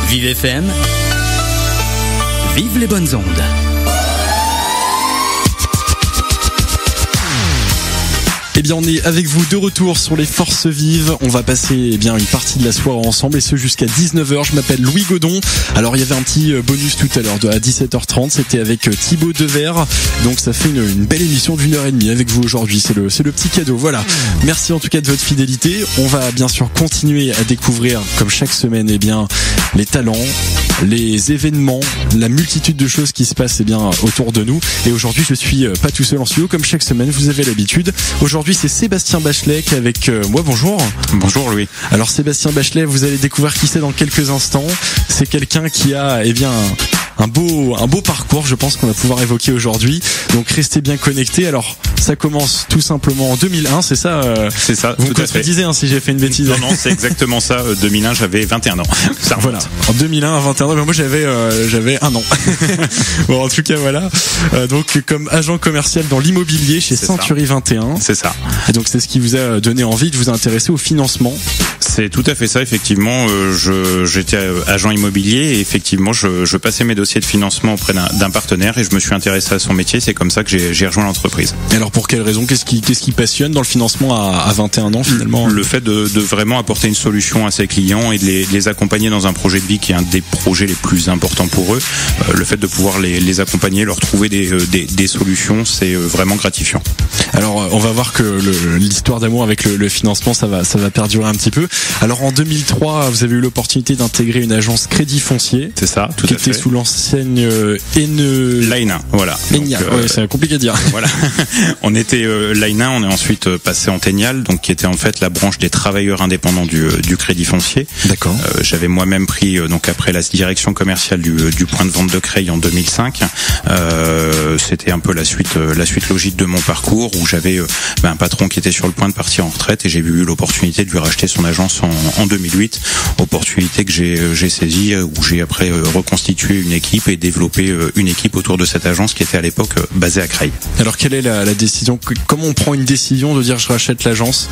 Vive FM, vive les bonnes ondes. Eh bien, on est avec vous de retour sur les Forces Vives. On va passer une partie de la soirée ensemble et ce jusqu'à 19h. Je m'appelle Louis Godon. Alors, il y avait un petit bonus tout à l'heure à 17h30. C'était avec Thibaut Devers. Donc, ça fait une belle émission d'1h30 avec vous aujourd'hui. C'est le petit cadeau. Voilà. Merci en tout cas de votre fidélité. On va bien sûr continuer à découvrir, comme chaque semaine, les talents, les événements, la multitude de choses qui se passent autour de nous. Et aujourd'hui, je suis pas tout seul en studio. Comme chaque semaine, vous avez l'habitude. Aujourd'hui, c'est Sébastien Bachelet qui est avec moi. Bonjour. Bonjour Louis. Alors Sébastien Bachelet, vous allez découvrir qui c'est dans quelques instants. C'est quelqu'un qui a un beau parcours, je pense qu'on va pouvoir évoquer aujourd'hui. Donc restez bien connectés. Alors ça commence tout simplement en 2001, c'est ça C'est ça. Vous me contredisez si j'ai fait une bêtise. Non, c'est exactement ça. 2001, j'avais 21 ans. Ça voilà. En 2001 à 21 ans, moi j'avais 1 an. Bon, en tout cas voilà. Donc comme agent commercial dans l'immobilier chez Century 21. C'est ça. Et donc c'est ce qui vous a donné envie de vous intéresser au financement. C'est tout à fait ça. Effectivement, j'étais agent immobilier et effectivement je passais mes dossiers de financement auprès d'un partenaire et je me suis intéressé à son métier. C'est comme ça que j'ai rejoint l'entreprise. Et alors pour quelle raison? Qu'est-ce qui passionne dans le financement à 21 ans finalement? Le fait de vraiment apporter une solution à ses clients et de les accompagner dans un projet de vie qui est un des projets les plus importants pour eux. Le fait de pouvoir les accompagner, leur trouver des solutions, c'est vraiment gratifiant. Alors on va voir que l'histoire d'amour avec le financement, ça va perdurer un petit peu. Alors en 2003, vous avez eu l'opportunité d'intégrer une agence Crédit Foncier. C'est ça, tout à fait. Qui était sous l'enseigne Laina, voilà. Enia, ouais, c'est compliqué à dire. Voilà. On était Laina, on est ensuite passé en Tenial, donc qui était en fait la branche des travailleurs indépendants du Crédit Foncier. D'accord. J'avais moi-même pris donc après la direction commerciale du point de vente de Creil en 2005. C'était un peu la suite logique de mon parcours où j'avais un patron qui était sur le point de partir en retraite et j'ai eu l'opportunité de lui racheter son agence en 2008. Opportunité que j'ai saisie où j'ai après reconstitué une équipe et développé une équipe autour de cette agence qui était à l'époque basée à Creil. Alors quelle est la décision? Comment on prend une décision de dire je rachète l'agence?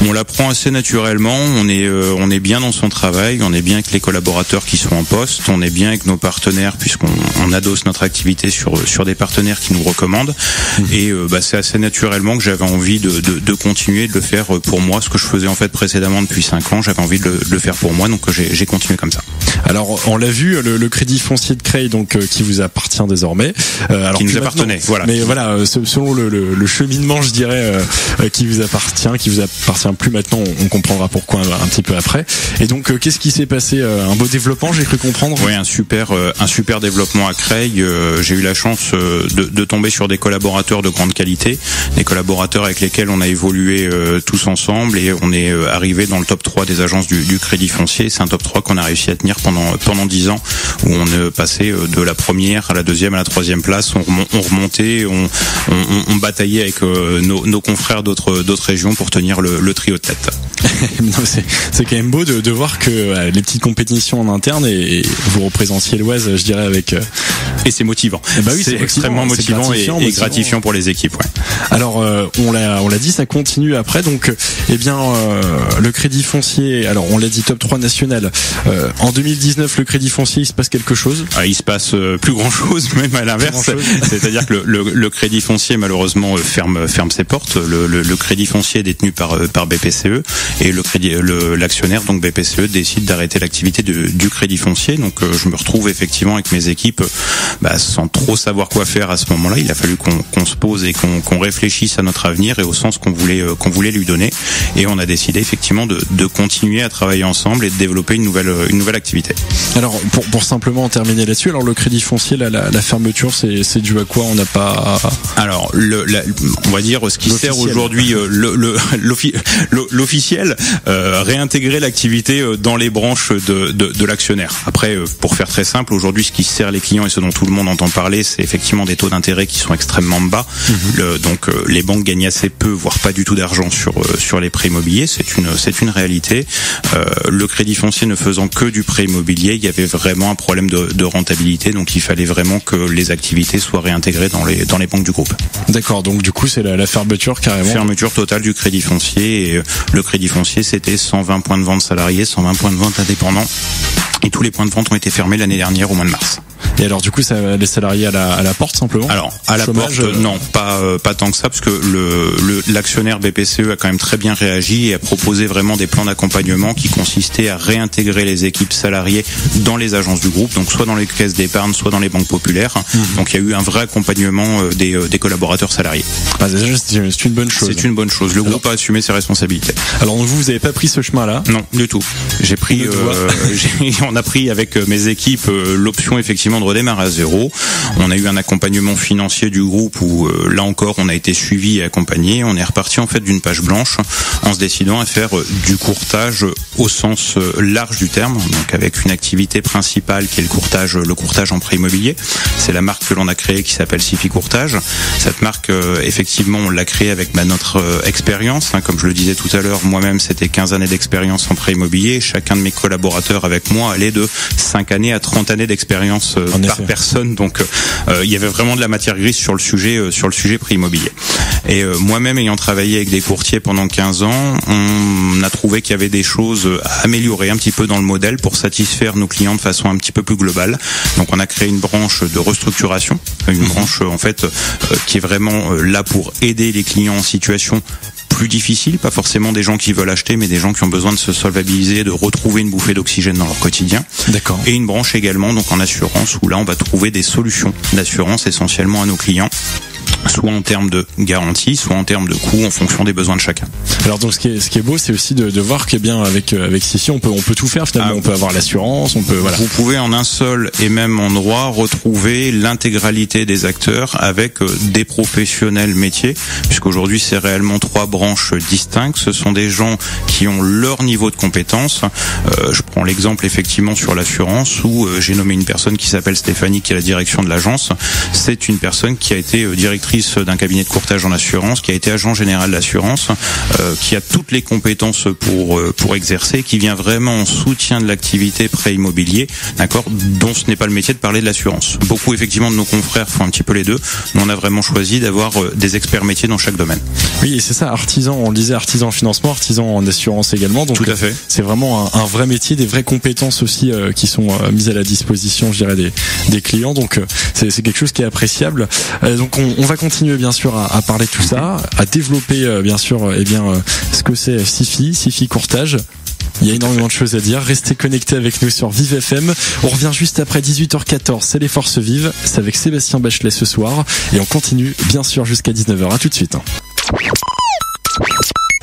On la prend assez naturellement. On est bien dans son travail. On est bien avec les collaborateurs qui sont en poste. On est bien avec nos partenaires puisqu'on adosse notre activité sur des partenaires qui nous recommandent. Et c'est assez naturellement que j'avais envie de continuer de le faire pour moi, ce que je faisais en fait précédemment depuis 5 ans. J'avais envie de le faire pour moi, donc j'ai continué comme ça. Alors on l'a vu, le Crédit Foncier de Creil, donc qui vous appartient désormais. Alors qui nous appartenait, voilà. Mais voilà, selon le cheminement, je dirais, qui vous appartient plus maintenant. On comprendra pourquoi un petit peu après. Et donc qu'est-ce qui s'est passé? Un beau développement, j'ai cru comprendre. Oui, un super développement à Creil. J'ai eu la chance de tomber sur des collaborateurs de grande qualité, des collaborateurs avec lesquels on a évolué tous ensemble et on est arrivé dans le top 3 des agences du Crédit Foncier. C'est un top 3 qu'on a réussi à tenir pendant 10 ans où on passait de la première à la deuxième à la troisième place. On remontait, on bataillait avec nos confrères d'autres régions pour tenir le trio de tête. C'est quand même beau de voir que les petites compétitions en interne et vous représentiez l'Oise, je dirais, avec... Et c'est motivant. Oui, c'est extrêmement motivant et gratifiant pour les équipes. Ouais. Alors on l'a dit, ça continue après. Donc le Crédit Foncier, alors on l'a dit, top 3 national. En 2019, le Crédit Foncier, il se passe quelque chose? Il se passe plus grand chose, même à l'inverse. C'est-à-dire que le Crédit Foncier malheureusement ferme ses portes. Le Crédit Foncier est détenu par BPCE et l'actionnaire donc BPCE décide d'arrêter l'activité du Crédit Foncier. Donc je me retrouve effectivement avec mes équipes sans trop savoir quoi faire à ce moment-là. Il a fallu qu'on se pose et qu'on réfléchisse à notre avenir et au sens qu'on voulait lui donner. Et on a décidé effectivement de continuer à travailler ensemble et de développer une nouvelle activité. Alors pour simplement terminer là-dessus, alors le Crédit Foncier, la fermeture, c'est dû à quoi? On n'a pas... Alors on va dire ce qui sert aujourd'hui l'officiel, réintégrer l'activité dans les branches de l'actionnaire. Après, pour faire très simple, aujourd'hui ce qui sert les clients et ce dont tout le monde entend parler, c'est effectivement des taux d'intérêt qui sont extrêmement bas. Donc les banques gagnent assez peu, voire pas du tout d'argent sur les prêts immobiliers. C'est une réalité. Le Crédit Foncier ne faisant que du prêt immobilier, il y avait vraiment un problème de rentabilité, donc il fallait vraiment que les activités soient réintégrées dans les banques du groupe. D'accord, donc du coup c'est la fermeture carrément. Fermeture totale du Crédit Foncier, et le Crédit Foncier c'était 120 points de vente salariés, 120 points de vente indépendants. Et tous les points de vente ont été fermés l'année dernière au mois de mars. Et alors du coup, ça les salariés à la porte simplement. Alors à la Chômage, porte, non, pas tant que ça, parce que l'actionnaire BPCE a quand même très bien réagi et a proposé vraiment des plans d'accompagnement qui consistaient à réintégrer les équipes salariées dans les agences du groupe, donc soit dans les caisses d'épargne, soit dans les banques populaires. Donc il y a eu un vrai accompagnement des collaborateurs salariés. Ah, déjà, c'est une bonne chose. C'est une bonne chose. Le groupe a assumé ses responsabilités. Alors vous avez pas pris ce chemin-là? Non, du tout. J'ai pris, on a pris avec mes équipes l'option effectivement de redémarrer à zéro. On a eu un accompagnement financier du groupe où là encore on a été suivi et accompagné. On est reparti en fait d'une page blanche en se décidant à faire du courtage au sens large du terme, donc avec une activité principale qui est le courtage en prêt immobilier. C'est la marque que l'on a créée qui s'appelle Sifi Courtage. Cette marque effectivement on l'a créée avec notre expérience, comme je le disais tout à l'heure, moi-même c'était 15 années d'expérience en prêt immobilier. Chacun de mes collaborateurs avec moi allait de 5 années à 30 années d'expérience par personne, donc il y avait vraiment de la matière grise sur le sujet prix immobilier. Et moi-même ayant travaillé avec des courtiers pendant 15 ans, on a trouvé qu'il y avait des choses à améliorer un petit peu dans le modèle pour satisfaire nos clients de façon un petit peu plus globale. Donc on a créé une branche de restructuration, une branche en fait qui est vraiment là pour aider les clients en situation plus difficile, pas forcément des gens qui veulent acheter, mais des gens qui ont besoin de se solvabiliser, de retrouver une bouffée d'oxygène dans leur quotidien. D'accord. Et une branche également donc en assurance où là on va trouver des solutions d'assurance essentiellement à nos clients, soit en termes de garantie, soit en termes de coût en fonction des besoins de chacun. Alors donc ce qui est beau, c'est aussi de voir que bien avec Sifi on peut tout faire finalement. On peut avoir l'assurance, on peut voilà. Vous pouvez en un seul et même endroit retrouver l'intégralité des acteurs avec des professionnels métiers, puisqu'aujourd'hui c'est réellement 3 branches distinctes. Ce sont des gens qui ont leur niveau de compétence. Je prends l'exemple effectivement sur l'assurance où j'ai nommé une personne qui s'appelle Stéphanie qui est la direction de l'agence. C'est une personne qui a été directrice d'un cabinet de courtage en assurance, qui a été agent général d'assurance, qui a toutes les compétences pour exercer, qui vient vraiment en soutien de l'activité prêt immobilier, d'accord, dont ce n'est pas le métier de parler de l'assurance. Beaucoup effectivement de nos confrères font un petit peu les deux, mais on a vraiment choisi d'avoir des experts métiers dans chaque domaine. Oui, et c'est ça, artisan, on le disait, artisan en financement, artisan en assurance également. Donc tout à fait. C'est vraiment un vrai métier, des vraies compétences aussi qui sont mises à la disposition, je dirais, des clients. Donc c'est quelque chose qui est appréciable. Donc on va continuer bien sûr à parler de tout ça, à développer bien sûr ce que c'est Sifi Courtage. Il y a énormément de choses à dire. Restez connectés avec nous sur Vive FM. On revient juste après 18h14. C'est les Forces Vives. C'est avec Sébastien Bachelet ce soir. Et on continue bien sûr jusqu'à 19h. À tout de suite.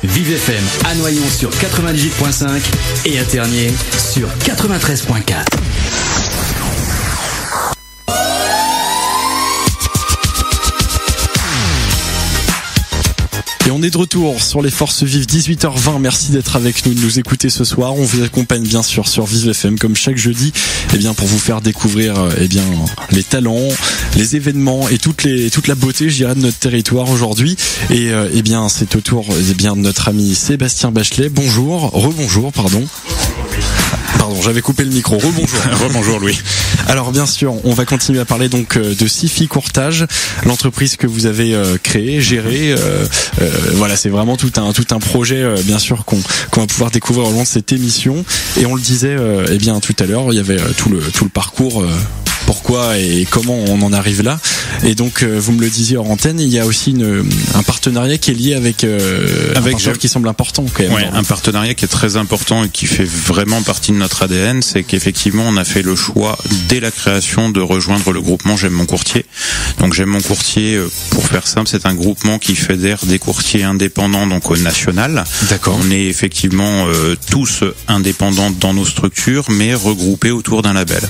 Vive FM à Noyon sur 98.5 et à Ternier sur 93.4. Et on est de retour sur les Forces Vives, 18h20. Merci d'être avec nous, de nous écouter ce soir. On vous accompagne bien sûr sur Vive FM comme chaque jeudi, pour vous faire découvrir les talents, les événements et toute la beauté, je dirais, de notre territoire aujourd'hui. Et c'est au tour de notre ami Sébastien Bachelet. Bonjour, rebonjour, pardon. Pardon, j'avais coupé le micro. Rebonjour. Rebonjour Louis. Alors bien sûr, on va continuer à parler donc de Sifi Courtage, l'entreprise que vous avez créée, gérée. Voilà, c'est vraiment tout un projet bien sûr qu'on va pouvoir découvrir au long de cette émission. Et on le disait tout à l'heure, il y avait tout le parcours. Pourquoi et comment on en arrive là. Et donc vous me le disiez hors antenne, il y a aussi un partenariat qui est lié avec un partenaire qui semble important quand même. Ouais, un partenariat qui est très important et qui fait vraiment partie de notre ADN, c'est qu'effectivement on a fait le choix dès la création de rejoindre le groupement J'aime mon courtier. Donc J'aime mon courtier, pour faire simple, c'est un groupement qui fédère des courtiers indépendants donc au national. D'accord. On est effectivement tous indépendants dans nos structures, mais regroupés autour d'un label.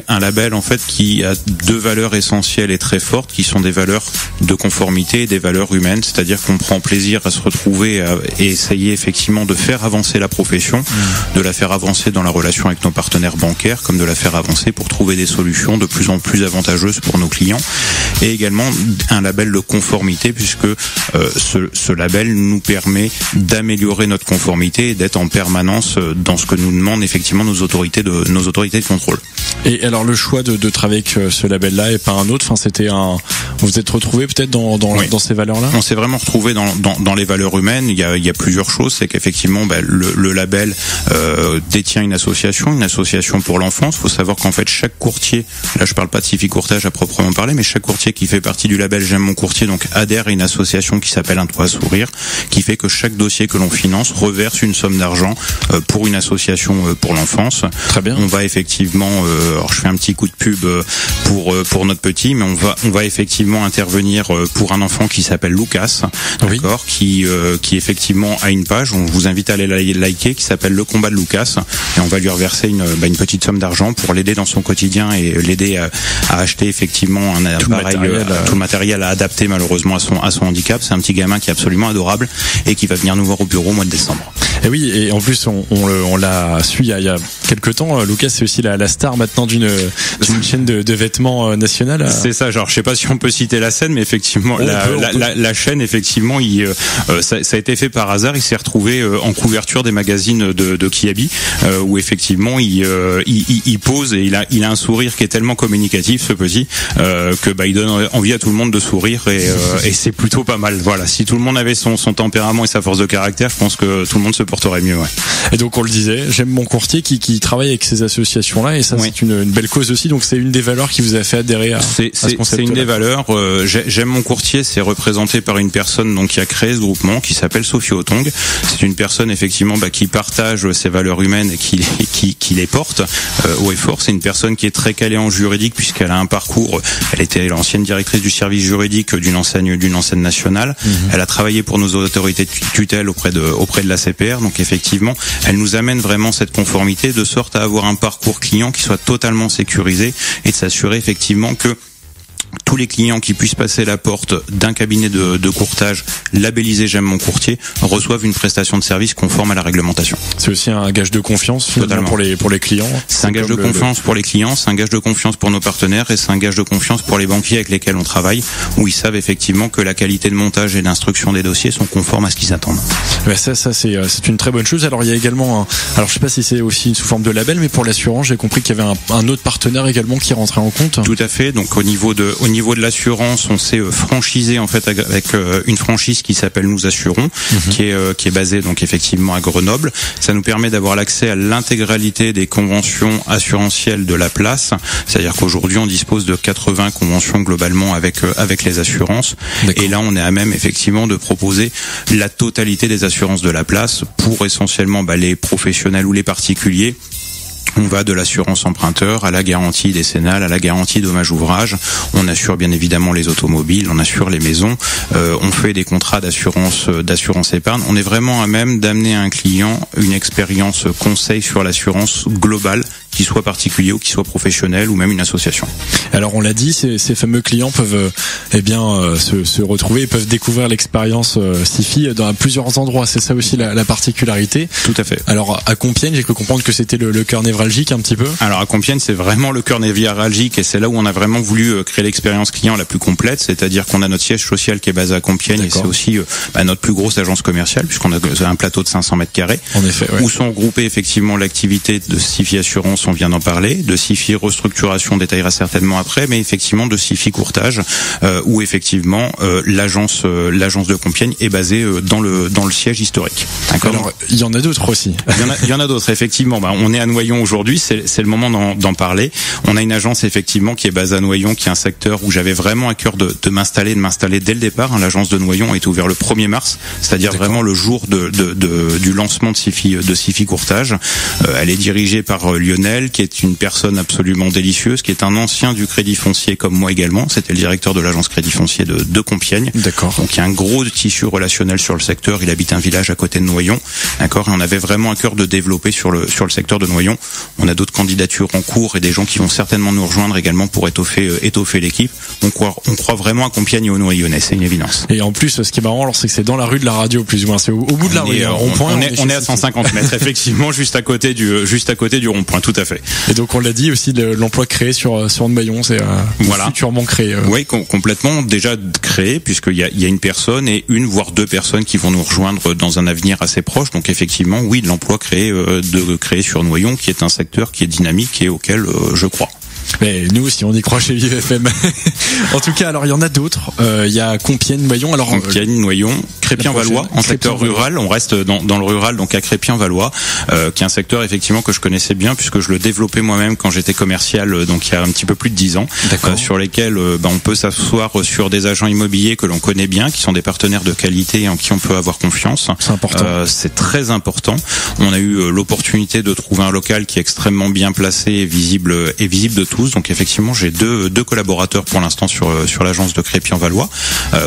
Un label en fait qui a 2 valeurs essentielles et très fortes, qui sont des valeurs de conformité et des valeurs humaines, c'est-à-dire qu'on prend plaisir à se retrouver et essayer effectivement de faire avancer la profession, de la faire avancer dans la relation avec nos partenaires bancaires, comme de la faire avancer pour trouver des solutions de plus en plus avantageuses pour nos clients, et également un label de conformité, puisque ce label nous permet d'améliorer notre conformité et d'être en permanence dans ce que nous demandent effectivement nos autorités de contrôle. Et alors le choix de travailler avec ce label-là et pas un autre? Enfin, vous vous êtes retrouvé peut-être dans ces valeurs-là? On s'est vraiment retrouvé dans les valeurs humaines. Il y a plusieurs choses. C'est qu'effectivement, le label détient une association pour l'enfance. Il faut savoir qu'en fait, chaque courtier, là je parle pas de Sifi Courtage à proprement parler, mais chaque courtier qui fait partie du label J'aime mon courtier, donc adhère à une association qui s'appelle Un toit à sourire, qui fait que chaque dossier que l'on finance reverse une somme d'argent pour une association pour l'enfance. Très bien. On va effectivement, alors je fais un petit coup de pub pour notre petit, mais on va effectivement intervenir pour un enfant qui s'appelle Lucas, d'accord, qui effectivement a une page. On vous invite à aller liker, qui s'appelle Le Combat de Lucas, et on va lui reverser une petite somme d'argent pour l'aider dans son quotidien et l'aider à acheter effectivement tout le matériel à adapter malheureusement à son handicap. C'est un petit gamin qui est absolument adorable et qui va venir nous voir au bureau au mois de décembre. Et oui, et en plus on l'a su il y a quelques temps. Lucas, c'est aussi la star maintenant d'une chaîne de vêtements nationale. C'est ça, genre je sais pas si on peut citer la scène, mais effectivement la chaîne, effectivement, ça a été fait par hasard. Il s'est retrouvé en couverture des magazines de Kiabi, où effectivement il pose et il a un sourire qui est tellement communicatif, ce petit, que il donne envie à tout le monde de sourire, et c'est plutôt pas mal. Voilà, si tout le monde avait son tempérament et sa force de caractère, je pense que tout le monde se porterait mieux. Ouais. Et donc on le disait, J'aime mon courtier qui travaille avec ces associations-là, et ça c'est une belle cause aussi. Donc c'est une des valeurs qui vous a fait adhérer à ce concept. C'est une des valeurs. J'aime mon courtier, c'est représenté par une personne donc qui a créé ce groupement, qui s'appelle Sophie Otong. C'est une personne effectivement qui partage ces valeurs humaines et qui les porte haut et fort. C'est une personne qui est très calée en juridique, puisqu'elle a un parcours. Elle était l'ancienne directrice du service juridique d'une enseigne nationale. Elle a travaillé pour nos autorités de tutelle auprès de la CPR. Donc effectivement, elle nous amène vraiment cette conformité, de sorte à avoir un parcours client qui soit totalement sécurisé, et de s'assurer effectivement que tous les clients qui puissent passer la porte d'un cabinet de courtage labellisé J'aime mon courtier reçoivent une prestation de service conforme à la réglementation. C'est aussi un gage de confiance finalement pour les clients. C'est un gage de confiance pour les clients, c'est un gage de confiance pour nos partenaires, et c'est un gage de confiance pour les banquiers avec lesquels on travaille, où ils savent effectivement que la qualité de montage et d'instruction des dossiers sont conformes à ce qu'ils attendent. Ça c'est une très bonne chose. Alors il y a également alors je sais pas si c'est aussi sous forme de label, mais pour l'assurance, j'ai compris qu'il y avait un autre partenaire également qui rentrait en compte. Tout à fait. Donc au niveau de l'assurance, on s'est franchisé en fait avec une franchise qui s'appelle Nous Assurons, qui est basée donc effectivement à Grenoble. Ça nous permet d'avoir l'accès à l'intégralité des conventions assurantielles de la place. C'est-à-dire qu'aujourd'hui on dispose de 80 conventions globalement avec les assurances. D'accord. Et là on est à même effectivement de proposer la totalité des assurances de la place pour essentiellement les professionnels ou les particuliers. On va de l'assurance emprunteur à la garantie décennale, à la garantie dommage ouvrage. On assure bien évidemment les automobiles, on assure les maisons, on fait des contrats d'assurance épargne. On est vraiment à même d'amener à un client une expérience conseil sur l'assurance globale, qu'il soit particulier ou qu'il soit professionnel ou même une association. Alors on l'a dit, ces fameux clients peuvent se retrouver, ils peuvent découvrir l'expérience Sifi dans plusieurs endroits. C'est ça aussi la particularité. Tout à fait. Alors à Compiègne, j'ai cru comprendre que c'était le cœur névralgique un petit peu. Alors à Compiègne, c'est vraiment le cœur névralgique, et c'est là où on a vraiment voulu créer l'expérience client la plus complète. C'est-à-dire qu'on a notre siège social qui est basé à Compiègne. D'accord. Et c'est aussi notre plus grosse agence commerciale, puisqu'on a un plateau de 500 mètres carrés. En effet, ouais. Où sont regroupées effectivement l'activité de Sifi Assurance, on vient d'en parler, de Sifi Restructuration, on détaillera certainement après, mais effectivement de Sifi Courtage, où effectivement l'agence de Compiègne est basée dans le siège historique. D'accord. Alors il y en a d'autres aussi. Il y en a d'autres effectivement. On est à Noyon aujourd'hui, c'est le moment d'en parler. On a une agence effectivement qui est basée à Noyon, qui est un secteur où j'avais vraiment à cœur de m'installer dès le départ. L'agence de Noyon est ouverte le 1er mars, c'est-à-dire D'accord. Vraiment le jour du lancement de Sifi Courtage. Elle est dirigée par Lionel, qui est une personne absolument délicieuse, qui est un ancien du Crédit Foncier comme moi également. C'était le directeur de l'agence Crédit Foncier de Compiègne. D'accord. Donc il y a un gros tissu relationnel sur le secteur. Il habite un village à côté de Noyon. D'accord. Et on avait vraiment à cœur de développer sur le secteur de Noyon. On a d'autres candidatures en cours et des gens qui vont certainement nous rejoindre également pour étoffer l'équipe. On croit vraiment à Compiègne et au Noyonnais, c'est une évidence. Et en plus, ce qui est marrant, alors c'est que c'est dans la rue de la radio, plus ou moins. C'est au bout de la rue. On est à 150 mètres, effectivement, juste à côté du rond-point, tout à fait. Et donc on l'a dit aussi, l'emploi créé sur Noyon, c'est futurement créé. Oui, complètement déjà créé, puisqu'il y a une personne et une voire deux personnes qui vont nous rejoindre dans un avenir assez proche. Donc effectivement, oui, de l'emploi créé sur Noyon, qui est un secteur qui est dynamique et auquel je crois. Mais nous aussi, on y croit chez Vive FM. En tout cas, alors il y en a d'autres. Il y a Compiègne, Noyon. Alors Compiègne, Noyon, Crépien-Valois, en secteur rural. On reste dans le rural, donc à Crépien-Valois, qui est un secteur effectivement que je connaissais bien puisque je le développais moi-même quand j'étais commercial, donc il y a un petit peu plus de 10 ans, sur lesquels on peut s'asseoir sur des agents immobiliers que l'on connaît bien, qui sont des partenaires de qualité et en qui on peut avoir confiance. C'est important. C'est très important. On a eu l'opportunité de trouver un local qui est extrêmement bien placé et visible de tous. Donc effectivement, j'ai deux collaborateurs pour l'instant sur l'agence de Crépien-Valois.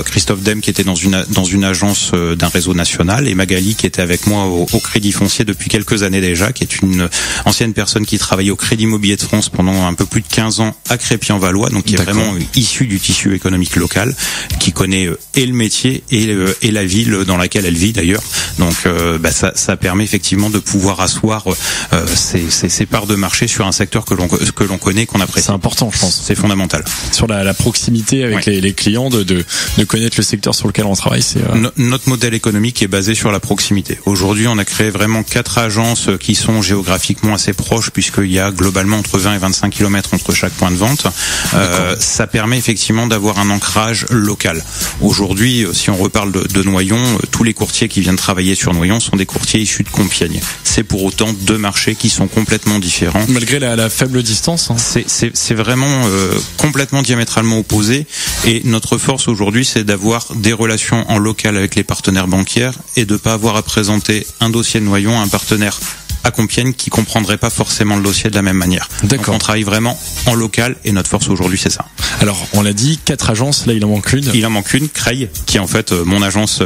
Christophe Dem qui était dans une agence d'un réseau national et Magali qui était avec moi au Crédit Foncier depuis quelques années déjà, qui est une ancienne personne qui travaillait au Crédit Immobilier de France pendant un peu plus de 15 ans à Crépien-Valois, donc qui est vraiment issue du tissu économique local, qui connaît et le métier et la ville dans laquelle elle vit d'ailleurs. Donc ça permet effectivement de pouvoir asseoir ces parts de marché sur un secteur que l'on connaît, qu'on apprécie. C'est important, je pense. C'est fondamental. Sur la proximité avec les clients, de connaître le secteur sur lequel on travaille, c'est notre modèle économique est basé sur la proximité. Aujourd'hui, on a créé vraiment 4 agences qui sont géographiquement assez proches, puisqu'il y a globalement entre 20 et 25 km entre chaque point de vente. Ça permet effectivement d'avoir un ancrage local. Aujourd'hui, si on reparle de Noyon, tous les courtiers qui viennent travailler sur Noyon sont des courtiers issus de Compiègne. C'est pour autant 2 marchés qui sont complètement différents. Malgré la faible distance. C'est vraiment complètement diamétralement opposé. Et notre force aujourd'hui, c'est d'avoir des relations en local avec les partenaires bancaires et de pas avoir à présenter un dossier de Noyon à un partenaire à Compiègne qui comprendrait pas forcément le dossier de la même manière. D'accord. Donc on travaille vraiment en local et notre force aujourd'hui c'est ça. Alors on l'a dit, 4 agences, là il en manque une. Il en manque une, Creil, qui est en fait mon agence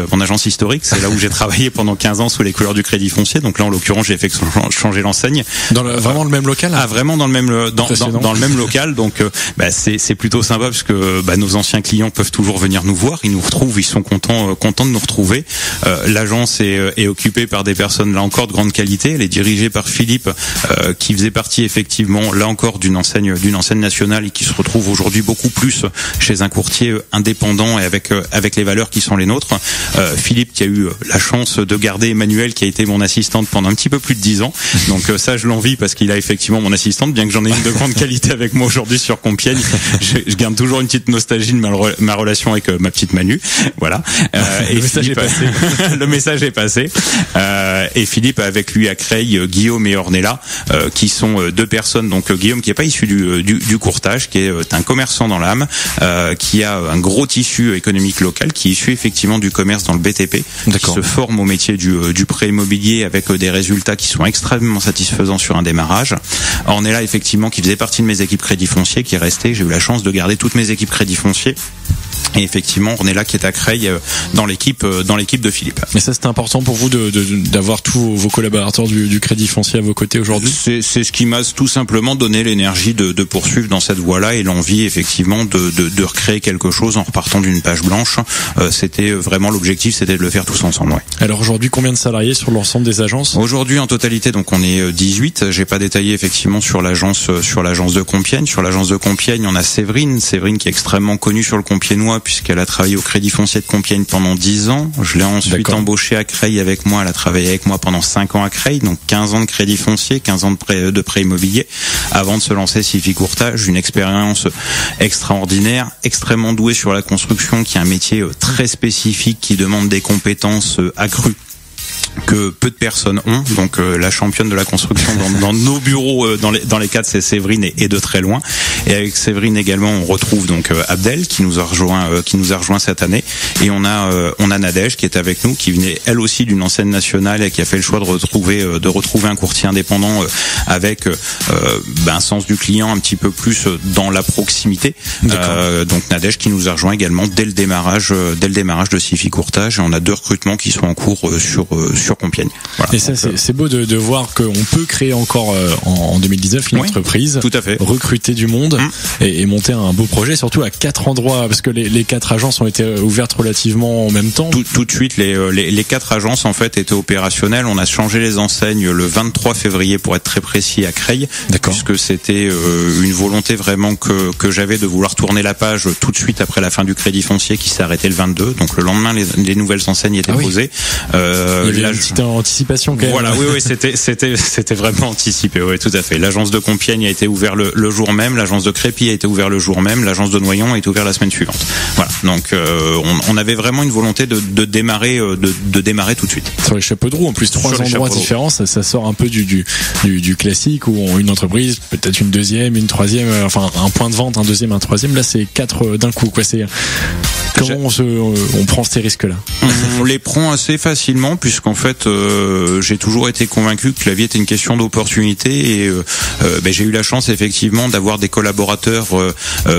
historique. C'est là où j'ai travaillé pendant 15 ans sous les couleurs du Crédit Foncier. Donc là en l'occurrence j'ai fait changer l'enseigne. Vraiment le même local. Ah vraiment dans le même dans le même local. Donc c'est plutôt sympa parce que nos anciens clients peuvent toujours venir nous voir. Ils nous retrouvent, ils sont contents de nous retrouver. L'agence est occupée par des personnes là encore de grande qualité. Elle est dirigée par Philippe, qui faisait partie effectivement là encore d'une enseigne nationale et qui se retrouve aujourd'hui beaucoup plus chez un courtier indépendant et avec les valeurs qui sont les nôtres. Philippe qui a eu la chance de garder Emmanuel qui a été mon assistante pendant un petit peu plus de 10 ans. Donc ça je l'envie parce qu'il a effectivement mon assistante, bien que j'en ai une de grande qualité avec moi aujourd'hui sur Compiègne. Je garde toujours une petite nostalgie de ma relation avec ma petite Manu. Voilà. Le message est passé. Le message est passé. Et Philippe avec lui à Creil, Guillaume et Ornella, qui sont 2 personnes. Donc Guillaume qui est pas issu du courtage, qui est un commerçant dans l'âme, qui a un gros tissu économique local, qui est issu effectivement du commerce dans le BTP, qui se forme au métier du prêt immobilier avec des résultats qui sont extrêmement satisfaisants sur un démarrage. Ornella effectivement qui faisait partie de mes équipes Crédit Foncier, qui est resté. J'ai eu la chance de garder toutes mes équipes Crédit Foncier. Et effectivement, on est là qui est à Creil dans l'équipe de Philippe. Mais ça, c'était important pour vous d'avoir tous vos collaborateurs du Crédit Foncier à vos côtés aujourd'hui. C'est ce qui m'a tout simplement donné l'énergie de poursuivre dans cette voie-là et l'envie effectivement de recréer quelque chose en repartant d'une page blanche. C'était vraiment l'objectif, c'était de le faire tous ensemble. Ouais. Alors aujourd'hui, combien de salariés sur l'ensemble des agences ? Aujourd'hui, en totalité, donc on est 18. J'ai pas détaillé effectivement sur l'agence de Compiègne. Sur l'agence de Compiègne, on a Séverine qui est extrêmement connue sur le Compiègnois puisqu'elle a travaillé au Crédit Foncier de Compiègne pendant 10 ans. Je l'ai ensuite embauchée à Creil avec moi. Elle a travaillé avec moi pendant 5 ans à Creil, donc 15 ans de Crédit Foncier, 15 ans de prêt immobilier, avant de se lancer Sifi Courtage. Une expérience extraordinaire, extrêmement douée sur la construction, qui est un métier très spécifique, qui demande des compétences accrues que peu de personnes ont. Donc la championne de la construction dans nos bureaux, dans les cadres, c'est Séverine et de très loin. Et avec Séverine également, on retrouve donc Abdel qui nous a rejoint cette année. Et on a Nadège qui est avec nous, qui venait elle aussi d'une enseigne nationale et qui a fait le choix de retrouver un courtier indépendant avec un sens du client un petit peu plus dans la proximité. Donc Nadège qui nous a rejoint également dès le démarrage de Sifi Courtage. Et on a 2 recrutements qui sont en cours sur Compiègne. Voilà. Et ça, c'est beau de voir qu'on peut créer encore en 2019 une entreprise, tout à fait, recruter du monde et monter un beau projet, surtout à 4 endroits, parce que les 4 agences ont été ouvertes relativement en même temps. Tout de suite, les 4 agences en fait étaient opérationnelles. On a changé les enseignes le 23 février pour être très précis à Creil, puisque c'était une volonté vraiment que j'avais de vouloir tourner la page tout de suite après la fin du Crédit Foncier qui s'est arrêté le 22. Donc le lendemain, les nouvelles enseignes étaient posées. une petite anticipation quand même. Voilà, oui, c'était vraiment anticipé, oui, tout à fait. L'agence de Compiègne a été ouverte le jour même, l'agence de Crépy a été ouverte le jour même, l'agence de Noyon a été ouverte la semaine suivante. Voilà, donc on avait vraiment une volonté de démarrer tout de suite. Sur les chapeaux de roue, en plus 3 endroits différents, ça sort un peu du classique où une entreprise, peut-être une deuxième, une troisième, enfin un point de vente, un deuxième, un troisième. Là, c'est 4 d'un coup, quoi. C'est comment on prend ces risques-là? On les prend assez facilement, puisqu'en fait, j'ai toujours été convaincu que la vie était une question d'opportunité, et j'ai eu la chance effectivement d'avoir des collaborateurs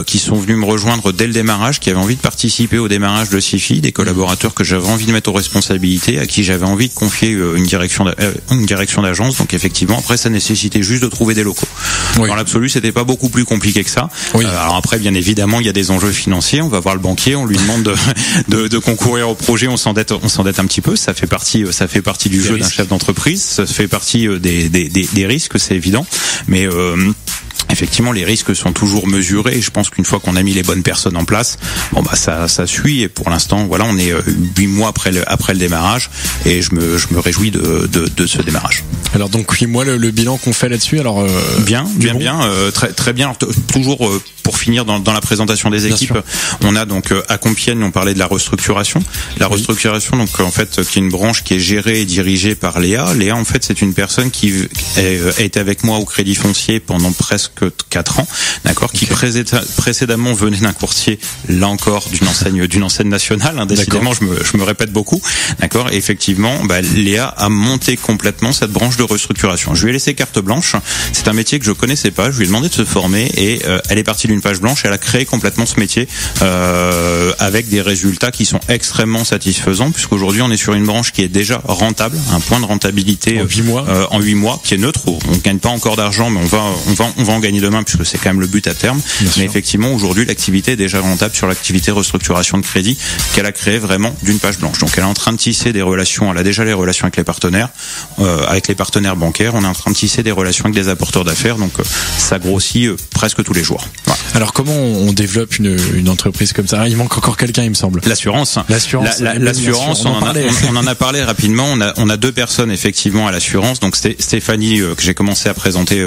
qui sont venus me rejoindre dès le démarrage, qui avaient envie de participer au démarrage de Sifi, des collaborateurs que j'avais envie de mettre aux responsabilités, à qui j'avais envie de confier une direction d'agence. Donc effectivement, après, ça nécessitait juste de trouver des locaux. Oui. Dans l'absolu, c'était pas beaucoup plus compliqué que ça. Oui. Alors après, bien évidemment, il y a des enjeux financiers. On va voir le banquier, on lui demande de concourir au projet, on s'endette un petit peu. Ça fait partie du jeu d'un chef d'entreprise. Ça fait partie des risques, c'est évident. Mais effectivement, les risques sont toujours mesurés, et je pense qu'une fois qu'on a mis les bonnes personnes en place, ça suit, et pour l'instant, voilà, on est 8 mois après le démarrage, et je me réjouis de ce démarrage. Alors donc 8 mois, le bilan qu'on fait là-dessus, alors bien, très bien. Alors, toujours pour finir dans la présentation des équipes, on a donc à Compiègne, on parlait de la restructuration. La restructuration, donc en fait, qui est une branche qui est gérée et dirigée par Léa. Léa, en fait, c'est une personne qui a été avec moi au Crédit Foncier pendant presque 4 ans, d'accord, qui précédemment venait d'un courtier, là encore d'une enseigne nationale, hein, décidément je me répète beaucoup, d'accord, et effectivement Léa a monté complètement cette branche de restructuration. Je lui ai laissé carte blanche, c'est un métier que je connaissais pas, je lui ai demandé de se former, et elle est partie d'une page blanche, elle a créé complètement ce métier avec des résultats qui sont extrêmement satisfaisants, puisqu'aujourd'hui on est sur une branche qui est déjà rentable, un point de rentabilité en 8 mois, qui est neutre, on gagne pas encore d'argent, mais on va en gagner demain, puisque c'est quand même le but à terme. Mais effectivement, aujourd'hui, l'activité est déjà rentable sur l'activité restructuration de crédit qu'elle a créée vraiment d'une page blanche. Donc, elle est en train de tisser des relations. Elle a déjà les relations avec les partenaires bancaires. On est en train de tisser des relations avec des apporteurs d'affaires. Donc, ça grossit presque tous les jours. Voilà. Alors, comment on développe une entreprise comme ça? Il manque encore quelqu'un, il me semble. L'assurance. On en a parlé rapidement. On a 2 personnes effectivement à l'assurance. Donc, Stéphanie que j'ai commencé à présenter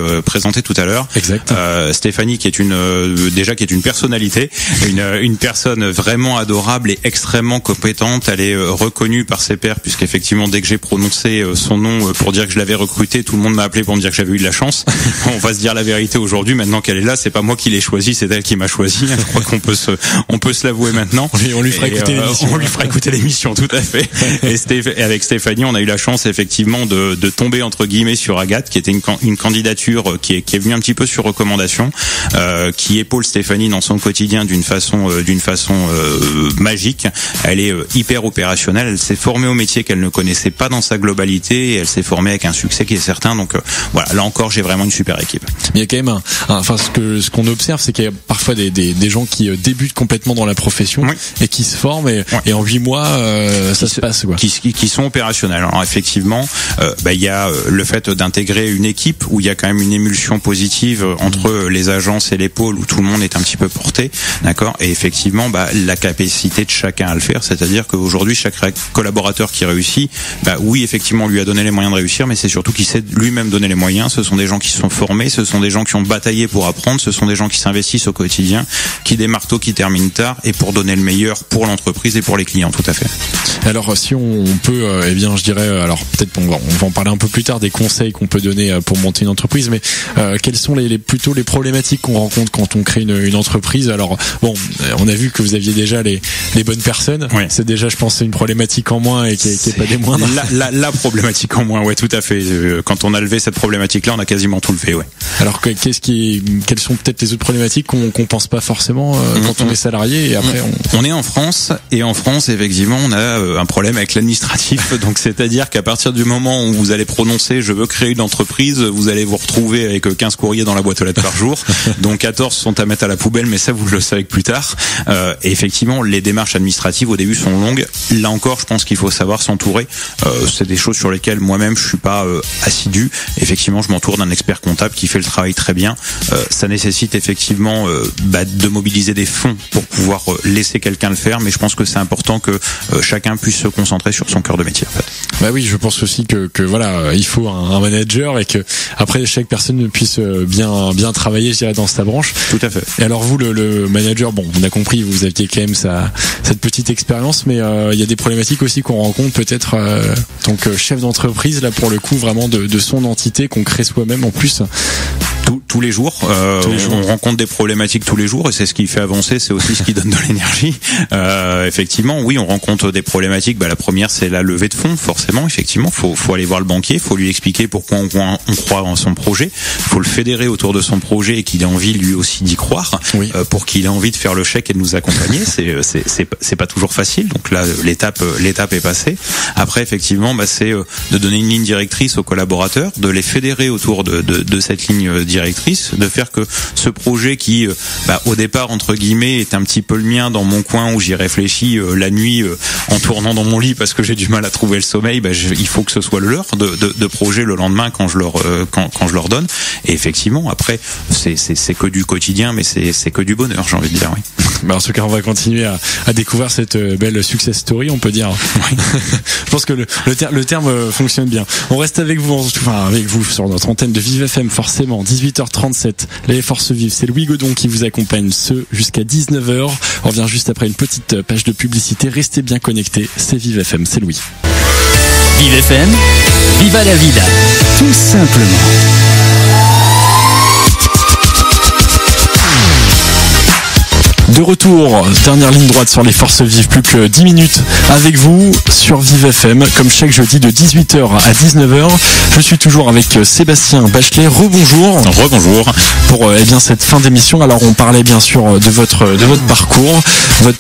tout à l'heure. Exact. Stéphanie qui est une personnalité, une personne vraiment adorable et extrêmement compétente. Elle est reconnue par ses pairs, puisqu'effectivement dès que j'ai prononcé son nom pour dire que je l'avais recrutée, tout le monde m'a appelé pour me dire que j'avais eu de la chance. On va se dire la vérité aujourd'hui, maintenant qu'elle est là, c'est pas moi qui l'ai choisie, c'est elle qui m'a choisi. Je crois qu'on peut se l'avouer maintenant. On lui fera écouter l'émission. On lui fera écouter l'émission, tout à fait. Et avec Stéphanie, on a eu la chance effectivement de tomber entre guillemets sur Agathe, qui était une candidature qui est venue un petit peu sur recommandation, qui épaule Stéphanie dans son quotidien d'une façon magique. Elle est hyper opérationnelle, elle s'est formée au métier qu'elle ne connaissait pas dans sa globalité, et elle s'est formée avec un succès qui est certain. Donc voilà, là encore j'ai vraiment une super équipe. Il y a quand même ce qu'on observe, c'est qu'il y a parfois des gens qui débutent complètement dans la profession, oui, et qui se forment, et en 8 mois ça se passe, quoi. Qui sont opérationnels. Alors effectivement, il y a le fait d'intégrer une équipe où il y a quand même une émulsion positive entre les agences et les pôles, où tout le monde est un petit peu porté, d'accord, et effectivement la capacité de chacun à le faire, c'est-à-dire qu'aujourd'hui chaque collaborateur qui réussit, oui effectivement on lui a donné les moyens de réussir, mais c'est surtout qu'il sait lui-même donner les moyens. Ce sont des gens qui se sont formés, ce sont des gens qui ont bataillé pour apprendre, ce sont des gens qui s'investissent au quotidien, qui démarrent tôt, qui terminent tard, et pour donner le meilleur pour l'entreprise et pour les clients, tout à fait. Alors si on peut, je dirais, alors peut-être on va en parler un peu plus tard des conseils qu'on peut donner pour monter une entreprise, mais quelles sont plutôt les problématiques qu'on rencontre quand on crée une entreprise? Alors bon, on a vu que vous aviez déjà les bonnes personnes. Oui. C'est déjà, je pense, une problématique en moins, et qui est pas des moindres. La problématique en moins, ouais, tout à fait. Quand on a levé cette problématique-là, on a quasiment tout levé, ouais. Alors quelles sont peut-être les autres problématiques qu'on pense pas forcément quand on est salarié, et après on est en France, et en France effectivement on a un problème avec l'administratif. Donc c'est-à-dire qu'à partir du moment où vous allez prononcer je veux créer une entreprise, vous allez vous retrouver avec 15 courriers dans la boîte aux lettres par jour, dont 14 sont à mettre à la poubelle, mais ça vous le savez plus tard. Et effectivement les démarches administratives au début sont longues. Là encore, je pense qu'il faut savoir s'entourer. C'est des choses sur lesquelles moi-même je suis pas assidu. Effectivement, je m'entoure d'un expert comptable qui fait le travail très bien. Ça nécessite effectivement effectivement de mobiliser des fonds pour pouvoir laisser quelqu'un le faire, mais je pense que c'est important que chacun puisse se concentrer sur son cœur de métier en fait. Bah oui, je pense aussi que voilà, il faut un manager et que après chaque personne puisse bien travailler, je dirais, dans sa branche. Tout à fait. Et alors vous, le manager, bon, on a compris, vous aviez quand même cette petite expérience, mais il y a des problématiques aussi qu'on rencontre peut-être donc chef d'entreprise là pour le coup vraiment de son entité qu'on crée soi-même en plus. Tous les jours, on rencontre des problématiques tous les jours et c'est ce qui fait avancer, c'est aussi ce qui donne de l'énergie. Effectivement, oui, on rencontre des problématiques. La première, c'est la levée de fonds, forcément. Effectivement, faut aller voir le banquier, faut lui expliquer pourquoi on croit en son projet. Faut le fédérer autour de son projet et qu'il ait envie lui aussi d'y croire, pour qu'il ait envie de faire le chèque et de nous accompagner. C'est pas toujours facile. Donc là, l'étape est passée. Après, effectivement, c'est de donner une ligne directrice aux collaborateurs, de les fédérer autour de cette ligne directrice, de faire que ce projet qui au départ entre guillemets est un petit peu le mien dans mon coin où j'y réfléchis la nuit en tournant dans mon lit parce que j'ai du mal à trouver le sommeil, il faut que ce soit le leur de projet le lendemain quand je leur donne. Et effectivement après c'est que du quotidien, mais c'est que du bonheur, j'ai envie de dire. Oui. En tout cas, on va continuer à découvrir cette belle success story, on peut dire. Oui. Je pense que le terme fonctionne bien. On reste avec vous, sur notre antenne de Vive FM, forcément. 18h37, les Forces Vives, c'est Louis Godon qui vous accompagne jusqu'à 19h. On revient juste après une petite page de publicité. Restez bien connectés, c'est Vive FM, c'est Louis. Vive FM, viva la vida, tout simplement. De retour, dernière ligne droite sur les Forces Vives, plus que 10 minutes avec vous sur Vive FM, comme chaque jeudi de 18h à 19h. Je suis toujours avec Sébastien Bachelet. Rebonjour. Rebonjour. Pour cette fin d'émission. Alors on parlait bien sûr de votre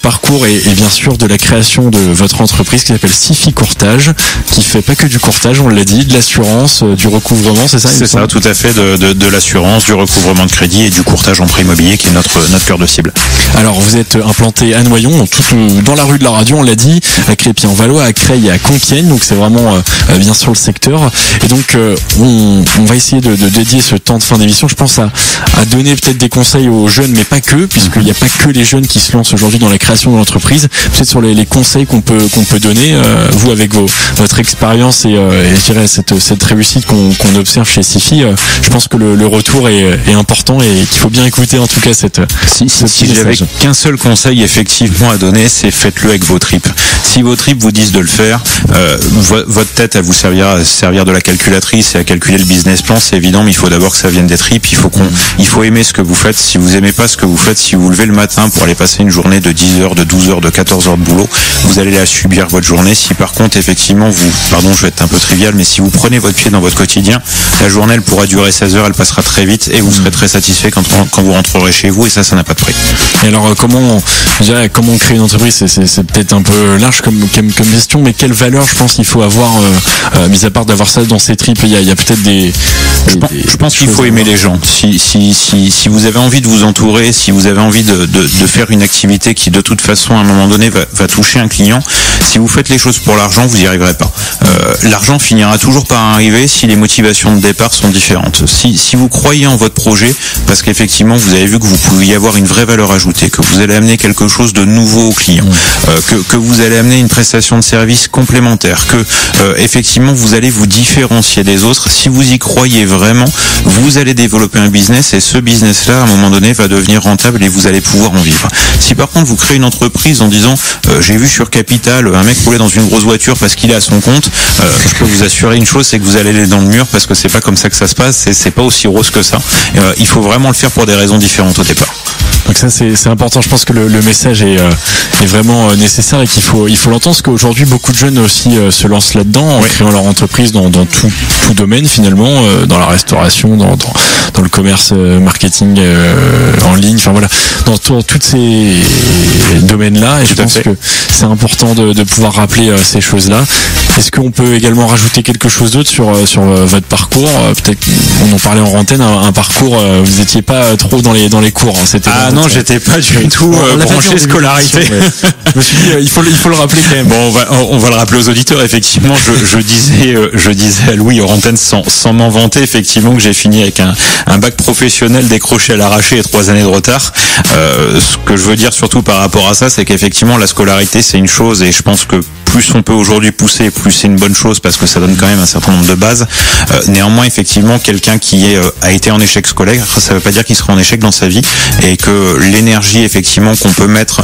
parcours et bien sûr de la création de votre entreprise qui s'appelle Sifi Courtage, qui fait pas que du courtage, on l'a dit, de l'assurance, du recouvrement, c'est ça? C'est ça, tout à fait, de l'assurance, du recouvrement de crédit et du courtage en prêt immobilier qui est notre cœur de cible. Alors vous êtes implanté à Noyon, tout dans la rue de la Radio, on l'a dit, à Crépy-en-Valois, à Creil et à Compiègne, donc c'est vraiment bien sûr le secteur. Et donc on va essayer de dédier ce temps de fin d'émission, je pense, à donner peut-être des conseils aux jeunes, mais pas que, puisqu'il n'y a pas que les jeunes qui se lancent aujourd'hui dans la création de l'entreprise. Peut-être sur les conseils qu'on peut donner, vous avec votre expérience et je dirais cette réussite qu'on observe chez Sifi. Je pense que le retour est important et qu'il faut bien écouter en tout cas cette. Si j'avais qu'un seul conseil effectivement à donner, c'est faites-le avec vos tripes. Si vos tripes vous disent de le faire, votre tête elle vous servir de la calculatrice et à calculer le business plan, c'est évident, mais il faut d'abord que ça vienne des tripes. Il faut aimer ce que vous faites. Si vous aimez pas ce que vous faites, si vous vous levez le matin pour aller passer une journée de 10 heures, de 12 heures, de 14 heures de boulot, vous allez la subir votre journée. Si par contre effectivement je vais être un peu trivial, mais si vous prenez votre pied dans votre quotidien, la journée elle pourra durer 16 heures, elle passera très vite et vous serez très satisfait quand vous rentrerez chez vous, et ça n'a pas de prix. Et alors comment on crée une entreprise, c'est peut-être un peu large comme question, mais quelle valeur je pense qu'il faut avoir, mis à part d'avoir ça dans ses tripes, il y a peut-être je pense qu'il faut aimer les gens. Si vous avez envie de vous entourer, si vous avez envie de faire une activité qui de toute façon à un moment donné va toucher un client, si vous faites les choses pour l'argent, vous n'y arriverez pas. L'argent finira toujours par arriver si les motivations de départ sont différentes. Si vous croyez en votre projet, parce qu'effectivement vous avez vu que vous pouviez avoir une vraie valeur ajoutée, que vous allez amener quelque chose de nouveau au client, que vous allez amener une prestation de service complémentaire, que effectivement vous allez vous différencier des autres, si vous y croyez vraiment, vous allez développer un business et ce business-là, à un moment donné, va devenir rentable et vous allez pouvoir en vivre. Si par contre vous créez une entreprise en disant j'ai vu sur Capital un mec rouler dans une grosse voiture parce qu'il est à son compte, je peux vous assurer une chose, c'est que vous allez aller dans le mur parce que c'est pas comme ça que ça se passe, c'est pas aussi rose que ça. Il faut vraiment le faire pour des raisons différentes au départ. Donc ça c'est important, je pense que le message est vraiment nécessaire et qu'il faut l'entendre, parce qu'aujourd'hui beaucoup de jeunes aussi se lancent là-dedans en créant leur entreprise dans tout domaine finalement, dans la restauration, dans le commerce, marketing en ligne, enfin voilà, dans tous ces domaines-là, et je pense que c'est important de pouvoir rappeler ces choses-là. Est-ce qu'on peut également rajouter quelque chose d'autre sur votre parcours? Peut-être on en parlait en antenne, un parcours, vous étiez pas trop dans les cours, hein, c'était non, j'étais pas du tout branché scolarité. Je me suis dit, il faut le rappeler quand même. Bon, on va le rappeler aux auditeurs. Effectivement, je disais à Louis hors antenne sans m'en vanter, effectivement, que j'ai fini avec un bac professionnel décroché à l'arraché et 3 années de retard. Ce que je veux dire surtout par rapport à ça, c'est qu'effectivement la scolarité c'est une chose, et je pense que plus on peut aujourd'hui pousser, plus c'est une bonne chose, parce que ça donne quand même un certain nombre de bases. Néanmoins, effectivement, quelqu'un qui a été en échec scolaire, ça veut pas dire qu'il sera en échec dans sa vie, et que l'énergie effectivement qu'on peut mettre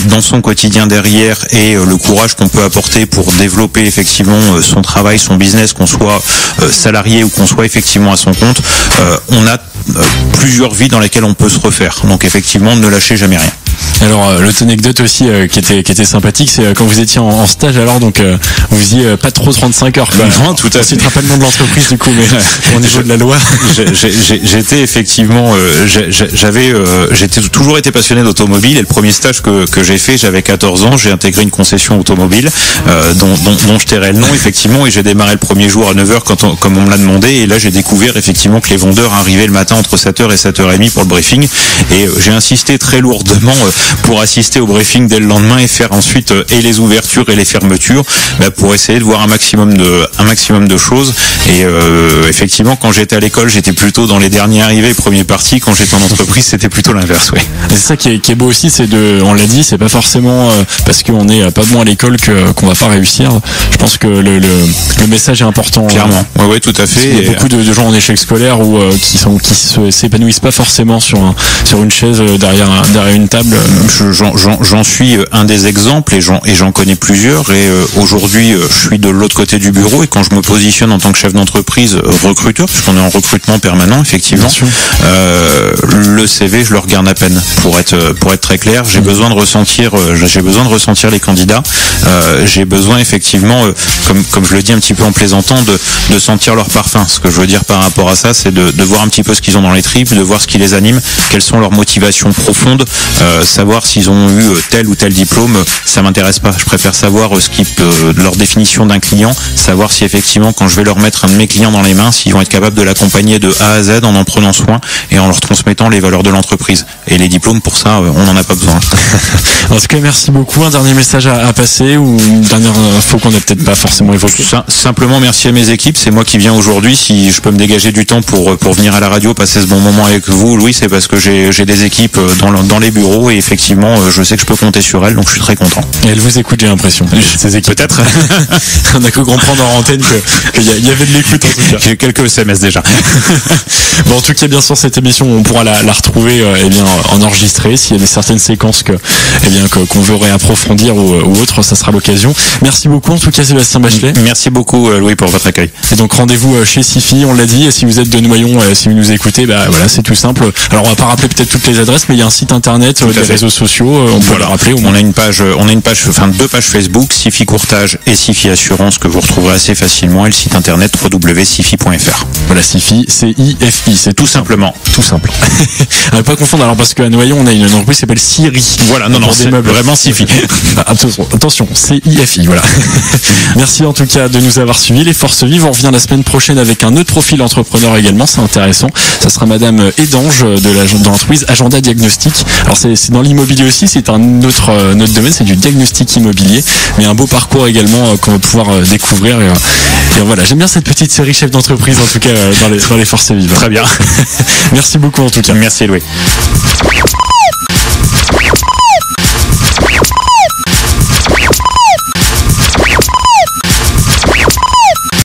dans son quotidien derrière, et le courage qu'on peut apporter pour développer effectivement son travail, son business, qu'on soit salarié ou qu'on soit effectivement à son compte, on a plusieurs vies dans lesquelles on peut se refaire. Donc effectivement, ne lâchez jamais rien. Alors l'autre anecdote aussi qui était sympathique, c'est quand vous étiez en stage, alors donc vous faisiez pas trop 35 heures quoi. Non, tout à fait. Tu te rappelles le nom de l'entreprise du coup, mais au niveau de la loi. J'étais effectivement j'ai toujours été passionné d'automobile, et le premier stage que j'ai fait, j'avais 14 ans, j'ai intégré une concession automobile dont je tairai le nom effectivement, et j'ai démarré le premier jour à 9h comme on me l'a demandé, et là j'ai découvert effectivement que les vendeurs arrivaient le matin entre 7h et 7h30 pour le briefing, et j'ai insisté très lourdement pour assister au briefing dès le lendemain et faire ensuite et les ouvertures et les fermetures, pour essayer de voir un maximum de choses. Et effectivement, quand j'étais à l'école, j'étais plutôt dans les derniers arrivés, premiers partis. Quand j'étais en entreprise, c'était plutôt l'inverse. Oui. C'est ça qui est beau aussi, c'est on l'a dit, c'est pas forcément parce qu'on est pas bon à l'école qu'on va pas réussir. Je pense que le message est important. Clairement. Ouais, tout à fait. Il y a beaucoup de gens en échec scolaire ou qui s'épanouissent pas forcément sur une chaise derrière une table. J'en suis un des exemples, et j'en connais plusieurs, et aujourd'hui je suis de l'autre côté du bureau, et quand je me positionne en tant que chef d'entreprise recruteur, puisqu'on est en recrutement permanent effectivement, le CV je le regarde à peine pour être très clair. J'ai besoin de ressentir les candidats, j'ai besoin effectivement comme je le dis un petit peu en plaisantant, de sentir leur parfum. Ce que je veux dire par rapport à ça, c'est de voir un petit peu ce qu'ils ont dans les tripes, de voir ce qui les anime, quelles sont leurs motivations profondes. Savoir s'ils ont eu tel ou tel diplôme, ça m'intéresse pas. Je préfère savoir leur définition d'un client, savoir si effectivement quand je vais leur mettre un de mes clients dans les mains, s'ils vont être capables de l'accompagner de A à Z en prenant soin et en leur transmettant les valeurs de l'entreprise. Et les diplômes, pour ça, on n'en a pas besoin. En tout cas, merci beaucoup. Un dernier message à passer, ou une dernière info qu'on n'a peut-être pas forcément évoquée? Simplement merci à mes équipes, c'est moi qui viens aujourd'hui. Si je peux me dégager du temps pour venir à la radio, passer ce bon moment avec vous, Louis, c'est parce que j'ai des équipes dans les bureaux, et effectivement je sais que je peux compter sur elles, donc je suis très content. Et elles vous écoutent, j'ai l'impression, ces équipes. Peut-être. On a que comprendre en antenne qu'il y avait de l'écoute en tout cas. J'ai eu quelques SMS déjà. Bon, en tout cas, bien sûr, cette émission, on pourra la retrouver en enregistré. S'il y a certaines séquences qu'on veut réapprofondir ou autre, ça sera l'occasion. Merci beaucoup en tout cas, Sébastien Bachelet. Merci beaucoup Louis pour votre accueil. Et donc rendez-vous chez Sifi, on l'a dit, et si vous êtes de Noyon, si vous nous écoutez, voilà, c'est tout simple. Alors on va pas rappeler peut-être toutes les adresses, mais il y a un site internet, des réseaux sociaux, on peut le rappeler. On a deux pages Facebook, Sifi Courtage et Sifi Assurance, que vous retrouverez assez facilement, et le site internet www.sifi.fr. Voilà, Sifi, C-I-F-I, c'est tout simplement. Tout simple. On va pas confondre, alors parce qu'à Noyon, on a une entreprise qui s'appelle Siri. Voilà, non, c'est vraiment Sifi. Attention, C-I-F-I, voilà. Merci en tout cas de nous avoir suivis. Les Forces Vives, on revient la semaine prochaine avec un autre profil entrepreneur également, c'est intéressant. Ça sera Madame Edange de l'entreprise Agenda Diagnostic. Alors c'est dans l'immobilier aussi, c'est un autre domaine, c'est du diagnostic immobilier, mais un beau parcours également qu'on va pouvoir découvrir. Et voilà, j'aime bien cette petite série chef d'entreprise en tout cas dans les Forces Vives. Très bien. Merci beaucoup en tout cas. Merci Louis.